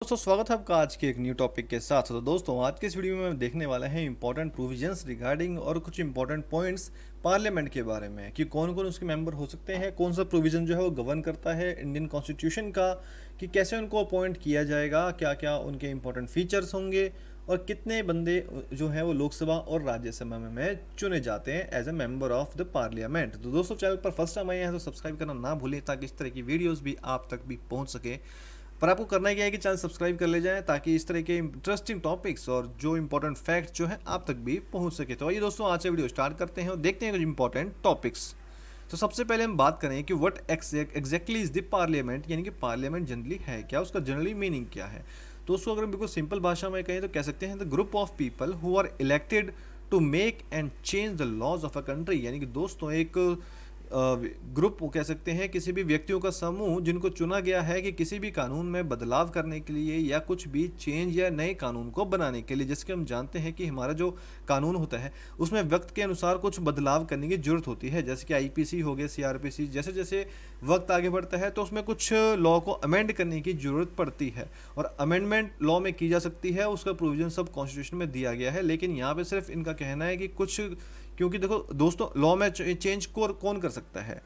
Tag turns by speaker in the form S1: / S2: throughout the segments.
S1: दोस्तों, स्वागत है आपका आज के एक न्यू टॉपिक के साथ। तो दोस्तों, आज के इस वीडियो में हम देखने वाले हैं इंपॉर्टेंट प्रोविजंस रिगार्डिंग और कुछ इंपॉर्टेंट पॉइंट्स पार्लियामेंट के बारे में कि कौन कौन उसके मेंबर हो सकते हैं, कौन सा प्रोविजन जो है वो गवर्न करता है इंडियन कॉन्स्टिट्यूशन का, कि कैसे उनको अपॉइंट किया जाएगा, क्या क्या उनके इंपॉर्टेंट फीचर्स होंगे और कितने बंदे जो है वो लोकसभा और राज्यसभा में चुने जाते हैं as a member of the parliament. तो दोस्तों, चैनल पर फर्स्ट टाइम आए हैं तो सब्सक्राइब करना ना भूलें ताकि इस तरह की वीडियोस भी आप तक भी पहुंच सके। पर आपको करना क्या है कि चैनल सब्सक्राइब कर ले जाएं ताकि इस तरह के इंटरेस्टिंग टॉपिक्स और जो इंपॉर्टेंट फैक्ट्स जो है आप तक भी पहुंच सके। तो आइए दोस्तों, आज से वीडियो स्टार्ट करते हैं और देखते हैं कुछ इंपॉर्टेंट टॉपिक्स। तो सबसे पहले हम बात करें कि what exactly is the parliament, यानी कि पार्लियामेंट जनरली है क्या, उसका जनरली मीनिंग क्या है। तो उसको अगर बिल्कुल सिंपल भाषा में कहें तो कह सकते हैं the group of people who are elected to make and change the laws of a country. यानी कि दोस्तों, एक ग्रुप वो कह सकते हैं किसी भी व्यक्तियों का समूह जिनको चुना गया है कि किसी भी कानून में बदलाव करने के लिए या कुछ भी चेंज या नए कानून को बनाने के लिए। जैसे कि हम जानते हैं कि हमारा जो कानून होता है उसमें वक्त के अनुसार कुछ बदलाव करने की जरूरत होती है, जैसे कि आईपीसी हो गया, सीआरपीसी। जैसे जैसे वक्त आगे बढ़ता है तो उसमें कुछ लॉ को अमेंड करने की जरूरत पड़ती है और अमेंडमेंट लॉ में की जा सकती है, उसका प्रोविजन सब कॉन्स्टिट्यूशन में दिया गया है। लेकिन यहाँ पे सिर्फ इनका कहना है कि कुछ, क्योंकि देखो दोस्तों, लॉ में चेंज को कौन कर सकता है,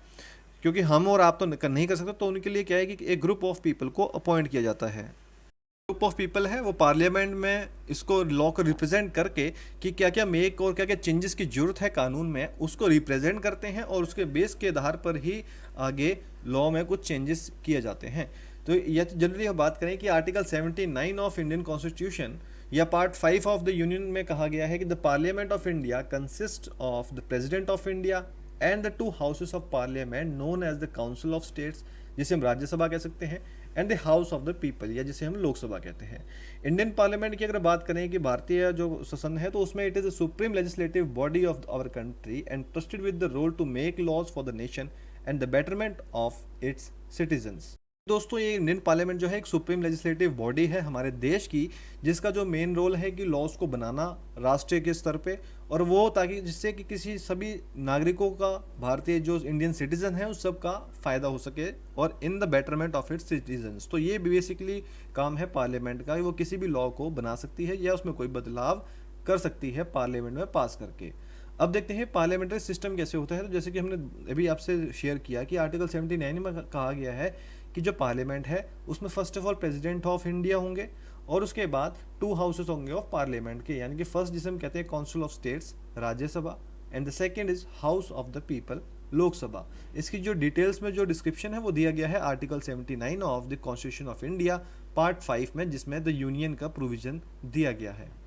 S1: क्योंकि हम और आप तो नहीं कर सकते। तो उनके लिए क्या है कि एक ग्रुप ऑफ पीपल को अपॉइंट किया जाता है। ग्रुप ऑफ पीपल है वो पार्लियामेंट में इसको लॉ को रिप्रेजेंट करके कि क्या क्या मेक और क्या क्या चेंजेस की जरूरत है कानून में, उसको रिप्रेजेंट करते हैं और उसके बेस के आधार पर ही आगे लॉ में कुछ चेंजेस किए जाते हैं। तो यह जनरली हम बात करें कि आर्टिकल 79 ऑफ इंडियन कॉन्स्टिट्यूशन या पार्ट 5 ऑफ द यूनियन में कहा गया है कि the parliament of India consist of the president of India and the two houses of parliament known as the council of states, जिसे हम राज्यसभा कह सकते हैं, and the house of the people या जिसे हम लोकसभा कहते हैं। इंडियन पार्लियामेंट की अगर बात करें कि भारतीय जो सदन है तो उसमें it is the supreme legislative body of our country and trusted with the role to make laws for the nation and the betterment of its citizens. दोस्तों, ये इंडियन पार्लियामेंट जो है एक सुप्रीम लेजिस्लेटिव बॉडी है हमारे देश की, जिसका जो मेन रोल है कि लॉज को बनाना राष्ट्रीय के स्तर पे, और वो ताकि जिससे कि किसी सभी नागरिकों का, भारतीय जो इंडियन सिटीजन है उस सब का फ़ायदा हो सके और in the betterment of its citizens. तो ये बेसिकली काम है पार्लियामेंट का, वो किसी भी लॉ को बना सकती है या उसमें कोई बदलाव कर सकती है पार्लियामेंट में पास करके। अब देखते हैं पार्लियामेंट्री सिस्टम कैसे होता है। तो जैसे कि हमने अभी आपसे शेयर किया कि आर्टिकल 79 में कहा गया है कि जो पार्लियामेंट है उसमें first of all president of India होंगे और उसके बाद टू हाउसेस होंगे ऑफ पार्लियामेंट के, यानी कि फर्स्ट जिसे हम कहते हैं council of states Rajya Sabha and the second is house of the people Lok Sabha. इसकी जो डिटेल्स में जो डिस्क्रिप्शन है वो दिया गया है article 79 of the constitution of India part 5 में, जिसमें द यूनियन का प्रोविजन दिया गया है।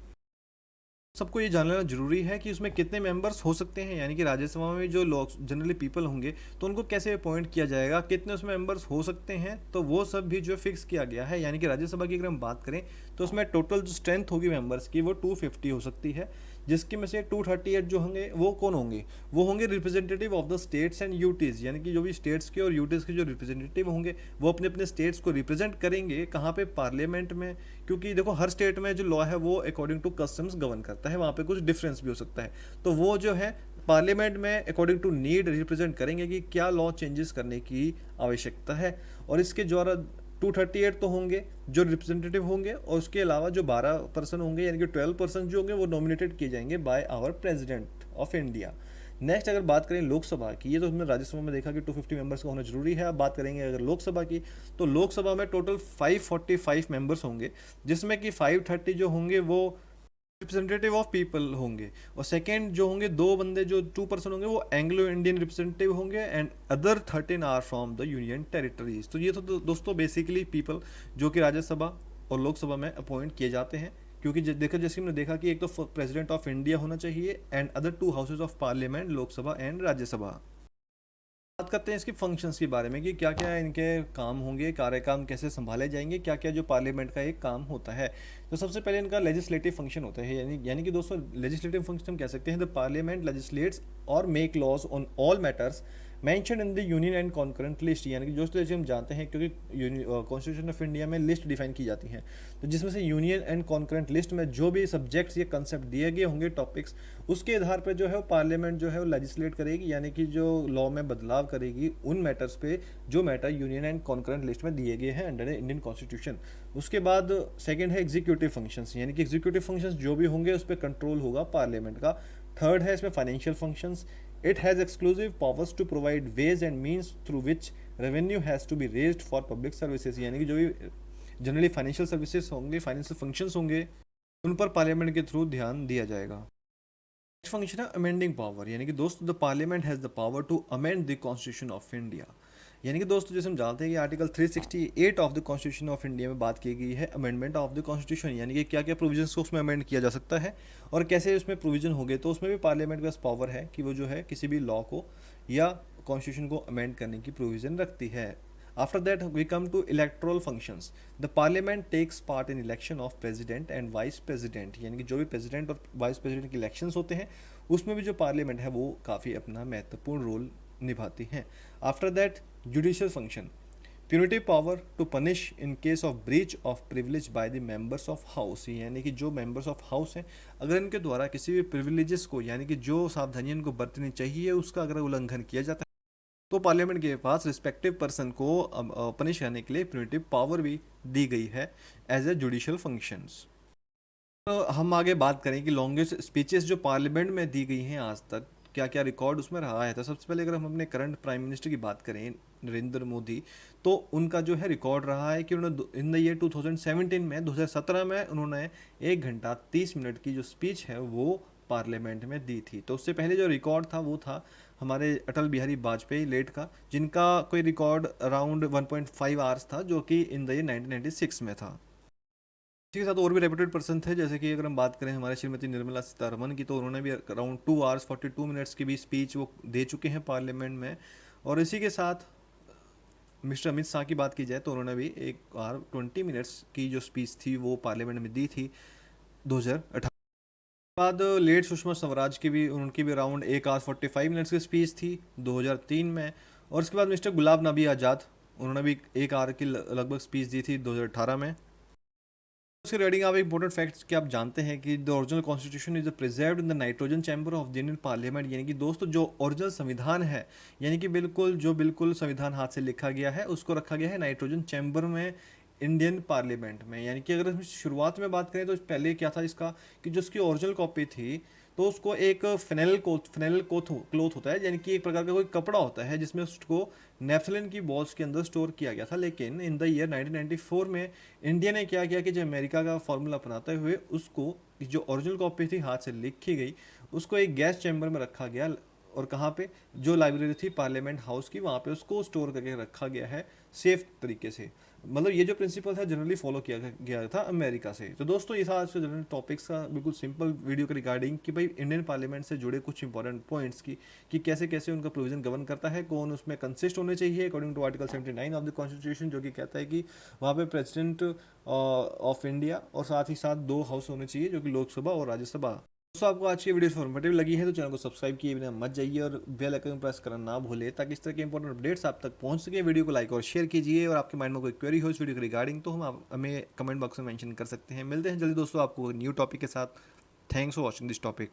S1: सबको ये जानना जरूरी है कि उसमें कितने मेंबर्स हो सकते हैं, यानी कि राज्यसभा में जो लोग जनरली पीपल होंगे तो उनको कैसे अपॉइंट किया जाएगा, कितने उसमें मेंबर्स हो सकते हैं, तो वो सब भी जो फिक्स किया गया है। यानी कि राज्यसभा की अगर हम बात करें तो उसमें टोटल जो स्ट्रेंथ होगी मेंबर्स की वो 250 हो सकती है, जिसके में से 238 जो होंगे वो कौन होंगे, वो होंगे representative of the states and UTs, यानी कि जो भी स्टेट्स के और यूटीज़ के जो रिप्रेजेंटेटिव होंगे वो अपने अपने स्टेट्स को रिप्रेजेंट करेंगे कहाँ पे, पार्लियामेंट में। क्योंकि देखो हर स्टेट में जो लॉ है वो अकॉर्डिंग टू कस्टम्स गवर्न करता है, वहाँ पे कुछ डिफरेंस भी हो सकता है। तो वो जो है पार्लियामेंट में अकॉर्डिंग टू नीड रिप्रेजेंट करेंगे कि क्या लॉ चेंजेस करने की आवश्यकता है। और इसके द्वारा 238 तो होंगे जो रिप्रेजेंटेटिव होंगे, और उसके अलावा जो 12% होंगे यानी कि 12% जो होंगे वो नॉमिनेटेड किए जाएंगे by our president of India. Next अगर बात करें लोकसभा की, ये तो हमने राज्यसभा में देखा कि 250 मेंबर्स का होना जरूरी है। अब बात करेंगे अगर लोकसभा की, तो लोकसभा में टोटल 545 मेंबर्स होंगे, जिसमें कि 530 जो होंगे वो रिप्रेजेंटेटिव ऑफ पीपल होंगे, और सेकेंड जो होंगे दो बंदे जो 2% होंगे वो एंग्लो इंडियन रिप्रेजेंटेटिव होंगे, and other 13 are from the union territories. तो ये तो दोस्तों बेसिकली पीपल जो कि राज्यसभा और लोकसभा में अपॉइंट किए जाते हैं, क्योंकि देखा जैसे हमने देखा कि एक तो प्रेसिडेंट ऑफ इंडिया होना चाहिए and other to houses of parliament, Lok Sabha and Rajya Sabha. बात करते हैं इसके फंक्शंस के बारे में कि क्या क्या इनके काम होंगे, कार्यकाम कैसे संभाले जाएंगे, क्या क्या जो पार्लियामेंट का एक काम होता है। तो सबसे पहले इनका लेजिस्लेटिव फंक्शन होता है, यानी कि दोस्तों लेजिस्लेटिव फंक्शन हम कह सकते हैं द पार्लियामेंट लेजिस्लेट्स और make laws on all matters mention in the union and concurrent list, यानी कि दोस्तों जैसे हम जानते हैं क्योंकि कॉन्स्टिट्यूशन ऑफ इंडिया में लिस्ट डिफाइन की जाती हैं, तो जिसमें से यूनियन एंड कॉन्करेंट लिस्ट में जो भी सब्जेक्ट्स या कंसेप्ट दिए गए होंगे टॉपिक्स, उसके आधार पर जो है वो पार्लियामेंट जो है वो लेजिस्लेट करेगी, यानी कि जो लॉ में बदलाव करेगी उन मैटर्स पे जो matter union and concurrent list में दिए गए हैं अंडर इंडियन कॉन्स्टिट्यूशन। उसके बाद सेकंड है एग्जीक्यूटिव फंक्शंस, यानी कि एग्जीक्यूटिव फंक्शंस जो भी होंगे उस पर कंट्रोल होगा पार्लियामेंट का। थर्ड है इसमें financial functions, it has exclusive powers to provide ways and means through which revenue has to be raised for public services, यानी कि जो भी जनरली फाइनेंशियल सर्विसेज होंगे, फाइनेंशियल फंक्शंस होंगे, उन पर पार्लियामेंट के थ्रू ध्यान दिया जाएगा। नेक्स्ट फंक्शन है अमेंडिंग पावर, यानी कि दोस्तों the parliament has the power to amend the constitution of India, यानी कि दोस्तों जैसे हम जानते हैं कि article 368 of the constitution of India में बात की गई है अमेंडमेंट ऑफ द कॉन्स्टिट्यूशन, यानी कि क्या क्या प्रोविजंस को उसमें अमेंड किया जा सकता है और कैसे उसमें प्रोविजन होंगे, तो उसमें भी पार्लियामेंट के पास पावर है कि वो जो है किसी भी लॉ को या कॉन्स्टिट्यूशन को अमेंड करने की प्रोविजन रखती है। After that, we come to electoral functions. The parliament takes part in election of president and vice president, यानी कि जो भी प्रेसिडेंट और वाइस प्रेसिडेंट के इलेक्शंस होते हैं उसमें भी जो पार्लियामेंट है वो काफ़ी अपना महत्वपूर्ण रोल निभाती हैं। After that judicial function, punitive power to punish in case of breach of privilege by the members of house, यानी कि जो मेंबर्स ऑफ हाउस हैं अगर इनके द्वारा किसी भी प्रिविलेजेस को, यानी कि जो सावधानियां इनको बरतनी चाहिए उसका अगर उल्लंघन किया जाता है तो पार्लियामेंट के पास रिस्पेक्टिव पर्सन को पनिश करने के लिए प्यूनिटिव पावर भी दी गई है एज ए जुडिशियल फंक्शंस। तो हम आगे बात करें कि लॉन्गेस्ट स्पीचेस जो पार्लियामेंट में दी गई हैं आज तक, क्या क्या रिकॉर्ड उसमें रहा है। तो सबसे पहले अगर हम अपने करंट प्राइम मिनिस्टर की बात करें नरेंद्र मोदी, तो उनका जो है रिकॉर्ड रहा है कि उन्होंने इन द ईयर 2017 में 2017 में उन्होंने 1 घंटा 30 मिनट की जो स्पीच है वो पार्लियामेंट में दी थी। तो उससे पहले जो रिकॉर्ड था वो था हमारे अटल बिहारी वाजपेयी लेट का, जिनका कोई रिकॉर्ड अराउंड 1.5 आवर्स था जो कि इन द ईयर 1996 में था। इसी के साथ और भी रेप्यूटेड पर्सन थे, जैसे कि अगर हम बात करें हमारे श्रीमती निर्मला सीतारमन की, तो उन्होंने भी अराउंड 2 आवर्स 42 मिनट्स की भी स्पीच वो दे चुके हैं पार्लियामेंट में। और इसी के साथ मिस्टर अमित शाह की बात की जाए तो उन्होंने भी 1 आवर 20 मिनट्स की जो स्पीच थी वो पार्लियामेंट में दी थी 2018। बाद लेट सुषमा स्वराज की भी, उनकी भी अराउंड 1 आवर 45 मिनट्स की स्पीच थी 2003 में। और उसके बाद मिस्टर गुलाब नबी आज़ाद, उन्होंने भी 1 आवर की लगभग स्पीच दी थी 2018 में। उसके रिगार्डिंग आप इंपॉर्टेंट फैक्ट्स कि आप जानते हैं कि the original constitution is preserved in the nitrogen chamber of the Indian parliament, यानी कि दोस्तों जो ओरिजिनल संविधान है, यानी कि बिल्कुल संविधान हाथ से लिखा गया है उसको रखा गया है नाइट्रोजन चैम्बर में इंडियन पार्लियामेंट में। यानी कि अगर हम शुरुआत में बात करें तो पहले क्या था इसका कि जो इसकी ओरिजिनल कॉपी थी तो उसको एक फिनेल क्लोथ होता है, यानी कि एक प्रकार का कोई कपड़ा होता है जिसमें उसको नेफ्थलिन की बॉल्स के अंदर स्टोर किया गया था। लेकिन इन द ईयर 1994 में इंडिया ने क्या किया कि जो अमेरिका का फॉर्मूला अपनाते हुए उसको जो ओरिजिनल कॉपी थी हाथ से लिखी गई उसको एक गैस चैम्बर में रखा गया, और कहाँ पे, जो लाइब्रेरी थी पार्लियामेंट हाउस की वहाँ पे उसको स्टोर करके रखा गया है सेफ तरीके से। मतलब ये जो प्रिंसिपल था जनरली फॉलो किया गया था अमेरिका से। तो दोस्तों ये था आज के जनरल टॉपिक्स का बिल्कुल सिंपल वीडियो के रिगार्डिंग कि भाई इंडियन पार्लियामेंट से जुड़े कुछ इंपॉर्टेंट पॉइंट्स की कि कैसे कैसे उनका प्रोविजन गवर्न करता है, कौन उसमें कंसिस्ट होने चाहिए according to article 79 of the constitution, जो कि कहता है कि वहाँ पे प्रेसिडेंट ऑफ इंडिया और साथ ही साथ 2 हाउस होने चाहिए जो कि लोकसभा और राज्यसभा। दोस्तों आपको आज की वीडियो इन्फॉर्मेटिव लगी है तो चैनल को सब्सक्राइब किए बिना मत जाइए और बेल आइकन प्रेस करना ना भूले ताकि इस तरह के इंपॉर्टेंट अपडेट्स आप तक पहुंच सके। वीडियो को लाइक और शेयर कीजिए और आपके माइंड में कोई क्वेरी हो इस वीडियो के रिगार्डिंग तो हमें कमेंट बॉक्स में मेंशन कर सकते हैं। मिलते हैं जल्दी दोस्तों आपको न्यू टॉपिक के साथ। Thanks for watching this topic.